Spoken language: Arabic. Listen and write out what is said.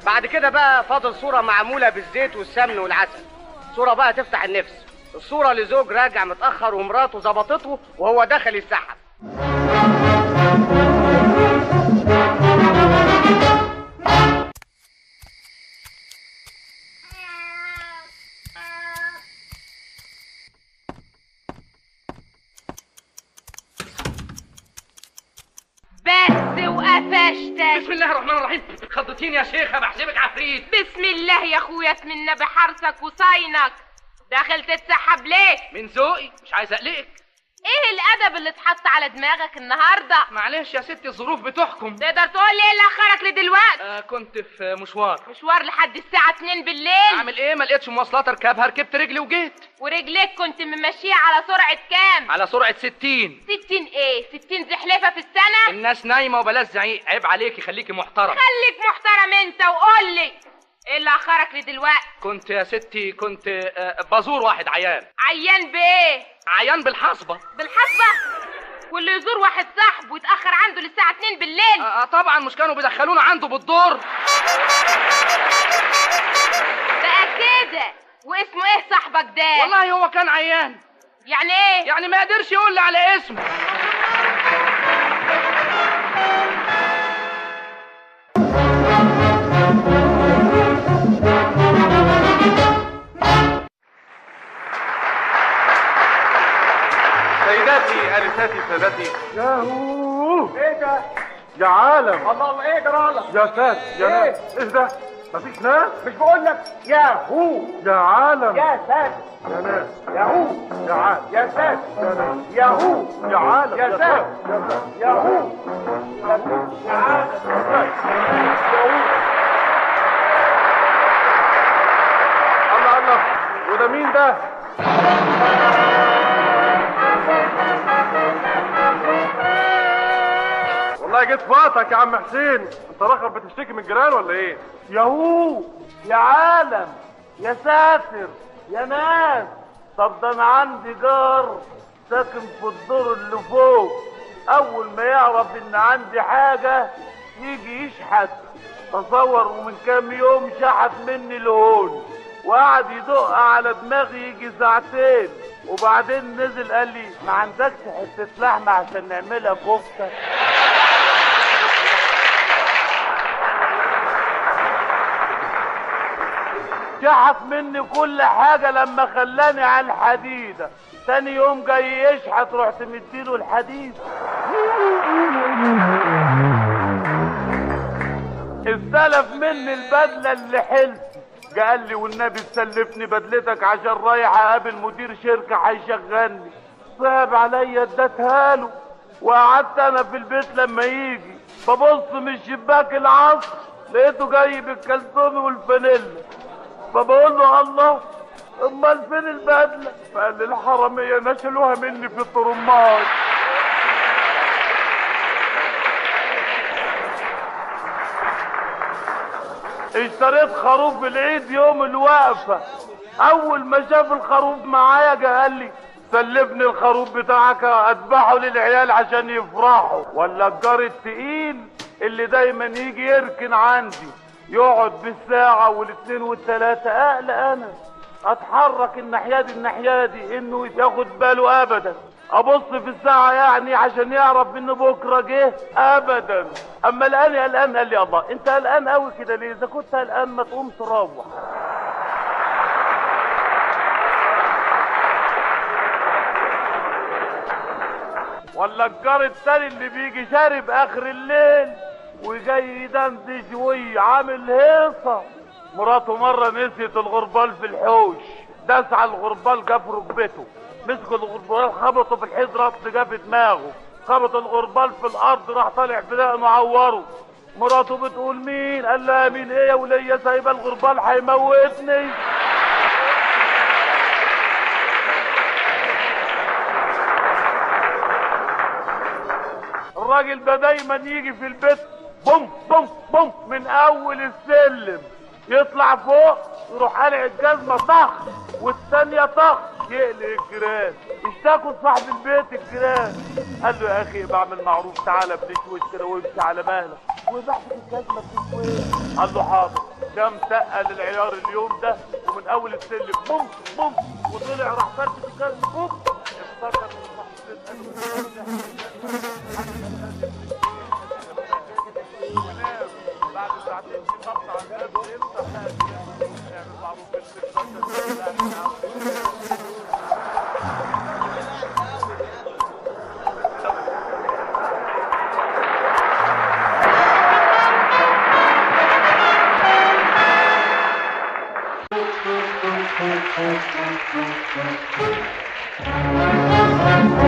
بعد كده بقى فاضل صورة معمولة بالزيت والسمن والعسل، صورة بقى تفتح النفس، الصورة لزوج راجع متأخر ومراته ظبطته وهو دخل يتسحب. بس وقفشتك. بسم الله الرحمن الرحيم. خضتيني يا شيخة، بحسبك عفريت. بسم الله يا اخويا، اسم بحرسك وصاينك. داخل تتسحب ليه؟ من ذوقي، مش عايز اقلقك. ايه الادب اللي اتحط على دماغك النهارده؟ معلش يا ستي، الظروف بتحكم. تقدر تقول لي ايه اللي اخرك لدلوقتي؟ كنت في مشوار لحد الساعه 2 بالليل. اعمل ايه؟ ما لقيتش مواصلات اركبها، ركبت رجلي وجيت. ورجليك كنت ممشيها على سرعه كام؟ على سرعه 60. 60 ايه؟ 60 زحلفه في السنه؟ الناس نايمه وبلاش زعيق، عيب عليكي، خليكي محترم. خليك محترم انت وقول لي ايه اللي اخرك لدلوقتي؟ كنت يا ستي بزور واحد عيان. عيان بايه؟ عيان بالحصبه. بالحصبه؟ واللي يزور واحد صاحبه ويتاخر عنده للساعه 2 بالليل؟ طبعا، مش كانوا بيدخلونا عنده بالدور؟ بقى كده. واسمه ايه صاحبك ده؟ والله هو كان عيان. يعني ايه؟ يعني ما قدرش يقول لي على اسمه. سيداتي انساتي سادتي. ياهو، ايه ده يا عالم، الله الله، ايه جرالك يا ساتر يا إيه؟ ناس، ايه ده؟ مفيش ناس؟ مش بقول لك ياهو يا عالم، يا ساتر يا ناس، ياهو يا عالم، يا ساتر يا ناس، ياهو يا عالم، يا ساتر يا ساتر، ياهو يا عالم. الله الله، وده مين ده؟ والله جيت في وقتك يا عم حسين، انت راخر بتشتكي من الجيران ولا ايه؟ ياهو يا عالم يا ساتر يا ناس. طب ده انا عندي جار ساكن في الدور اللي فوق، اول ما يعرف ان عندي حاجة يجي يشحت. تصور، ومن كام يوم شحت مني لهون وقعد يدق على دماغي يجي ساعتين، وبعدين نزل قال لي ما عندكش حتة لحمة عشان نعملها كفتة؟ شحت مني كل حاجة لما خلاني على الحديدة. تاني يوم جاي يشحت رحت مديله الحديدة. استلف مني البدلة اللي حلتي، قال لي والنبي تسلفني بدلتك عشان رايح اقابل مدير شركة هيشغلني. صعب عليا اديتها له، وقعدت انا في البيت لما يجي ببص من شباك العصر لقيته جاي بالكلسون والفانيلا، فبقول له الله امال فين البدله؟ فقال لي الحراميه نشلوها مني في الطرمات. اشتريت خروف العيد يوم الوقفه، اول ما شاف الخروف معايا جه قال لي سلفني الخروف بتاعك اذبحه للعيال عشان يفرحوا. ولا الجار التقيل اللي دايما يجي يركن عندي يقعد بالساعة والاثنين والثلاثة، اقلق انا اتحرك الناحية دي انه ياخد باله ابدا. ابص في الساعة يعني عشان يعرف ان بكرة جه ابدا. اما لقاني قلقان قال لي الله انت قلقان قوي كده ليه؟ اذا كنت قلقان ما تقوم تروح. ولا الجار التاني اللي بيجي شارب اخر الليل وجاي يدندش عامل هيصه. مراته مره نسيت الغربال في الحوش، داس على الغربال جاب ركبته، مسك الغربال خبطه في الحيط رط جاب دماغه، خبط الغربال في الارض راح طالع في دقنه عوره. مراته بتقول مين؟ قال لها مين ايه يا ولية سايبه الغربال هيموتني. الراجل ده دايما يجي في البيت بوم بوم بوم من اول السلم، يطلع فوق يروح قالع الجزمه طخ والثانيه طخ يقلق الجيران، اشتكوا صاحب البيت الجيران. قال له يا اخي بعمل معروف تعالى بنشوش كده وامشي على مهلك وبحث الجزمه بتشوي. قال له حاضر. كم تقل العيار اليوم ده ومن اول السلم بوم بوم وطلع راح فرد الجزمه بوم افتكر بعد ساعتين تقطع الجهاز ويفتح يعمل معروف Thank you.